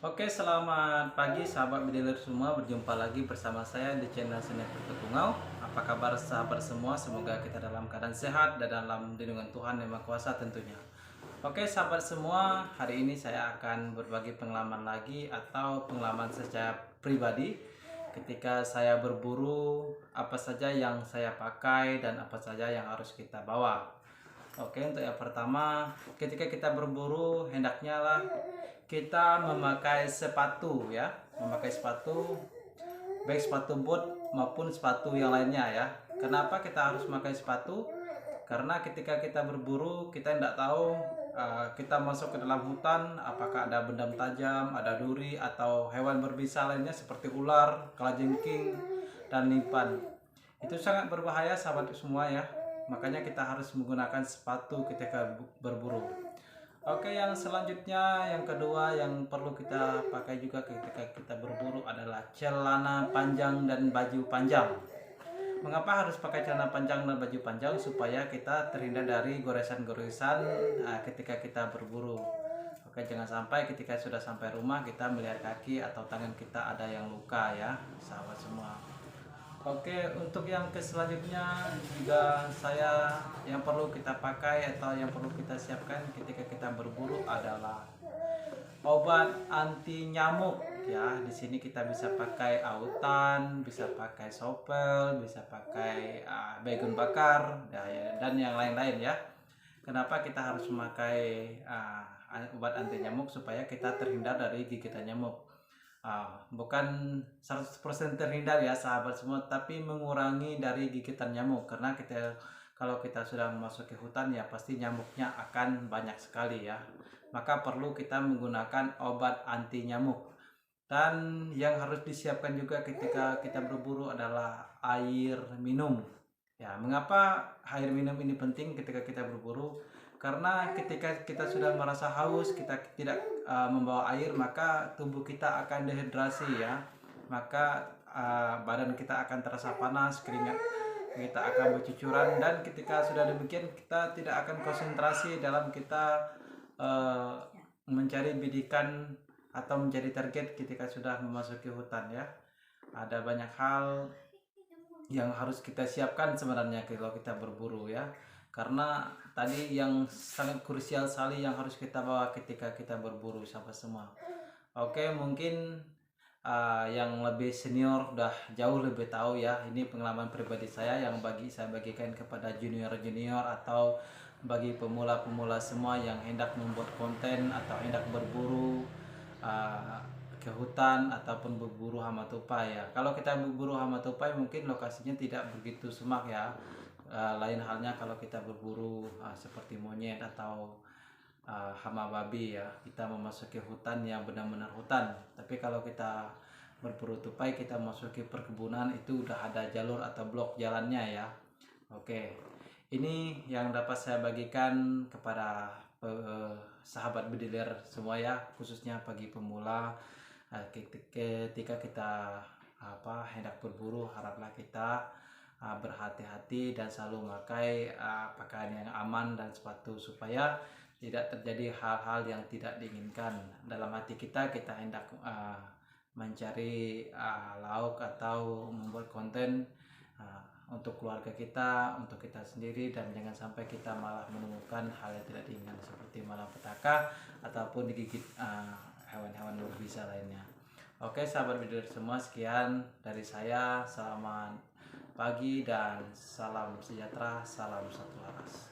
Oke, selamat pagi sahabat bediler semua. Berjumpa lagi bersama saya di channel Sinetron Tungau. Apa kabar sahabat semua? Semoga kita dalam keadaan sehat dan dalam lindungan Tuhan Yang Maha Kuasa tentunya. Oke, sahabat semua, hari ini saya akan berbagi pengalaman lagi atau pengalaman secara pribadi ketika saya berburu, apa saja yang saya pakai dan apa saja yang harus kita bawa. Oke, untuk yang pertama, ketika kita berburu, hendaknya lah kita memakai sepatu ya, memakai sepatu, baik sepatu boot maupun sepatu yang lainnya ya. Kenapa kita harus memakai sepatu? Karena ketika kita berburu, kita tidak tahu kita masuk ke dalam hutan, apakah ada benda tajam, ada duri atau hewan berbisa lainnya seperti ular, kalajengking, dan limpan. Itu sangat berbahaya sahabat semua ya. Makanya kita harus menggunakan sepatu ketika berburu. Oke, yang selanjutnya, yang kedua yang perlu kita pakai juga ketika kita berburu adalah celana panjang dan baju panjang. Mengapa harus pakai celana panjang dan baju panjang? Supaya kita terhindar dari goresan-goresan ketika kita berburu. Oke, jangan sampai ketika sudah sampai rumah kita melihat kaki atau tangan kita ada yang luka ya, sahabat semua. Oke, untuk yang selanjutnya juga saya yang perlu kita pakai atau yang perlu kita siapkan ketika kita berburu adalah obat anti nyamuk ya. Di sini kita bisa pakai autan, bisa pakai sopel, bisa pakai baygon bakar dan yang lain-lain ya. Kenapa kita harus memakai obat anti nyamuk? Supaya kita terhindar dari gigitan nyamuk. Bukan 100% terhindar ya sahabat semua, tapi mengurangi dari gigitan nyamuk. Karena kalau kita sudah memasuki hutan ya pasti nyamuknya akan banyak sekali ya. Maka perlu kita menggunakan obat anti nyamuk. Dan yang harus disiapkan juga ketika kita berburu adalah air minum. Ya, mengapa air minum ini penting ketika kita berburu? Karena ketika kita sudah merasa haus, kita tidak membawa air, maka tubuh kita akan dehidrasi ya. Maka badan kita akan terasa panas, keringat kita akan bercucuran, dan ketika sudah demikian kita tidak akan konsentrasi dalam kita mencari bidikan atau mencari target ketika sudah memasuki hutan ya. Ada banyak hal yang harus kita siapkan sebenarnya kalau kita berburu ya, karena tadi yang sangat krusial sekali yang harus kita bawa ketika kita berburu sahabat semua. Oke, mungkin yang lebih senior udah jauh lebih tahu ya, ini pengalaman pribadi saya yang saya bagikan kepada junior-junior atau bagi pemula-pemula semua yang hendak membuat konten atau hendak berburu ke hutan ataupun berburu hama tupai ya. Kalau kita berburu hama tupai mungkin lokasinya tidak begitu semak ya. Lain halnya kalau kita berburu seperti monyet atau hama babi ya. Kita memasuki hutan yang benar-benar hutan. Tapi kalau kita berburu tupai, kita memasuki perkebunan, itu udah ada jalur atau blok jalannya ya. Oke, ini yang dapat saya bagikan kepada sahabat bediler semua ya, khususnya bagi pemula. Ketika kita hendak berburu, haraplah kita berhati-hati dan selalu memakai pakaian yang aman dan sepatu supaya tidak terjadi hal-hal yang tidak diinginkan dalam hati kita. Kita hendak mencari lauk atau membuat konten untuk keluarga kita, untuk kita sendiri, dan jangan sampai kita malah menemukan hal yang tidak diinginkan seperti malapetaka ataupun digigit hewan-hewan berbisa lainnya. Oke sahabat bediler semua, sekian dari saya. Selamat pagi dan salam sejahtera, salam satu laras.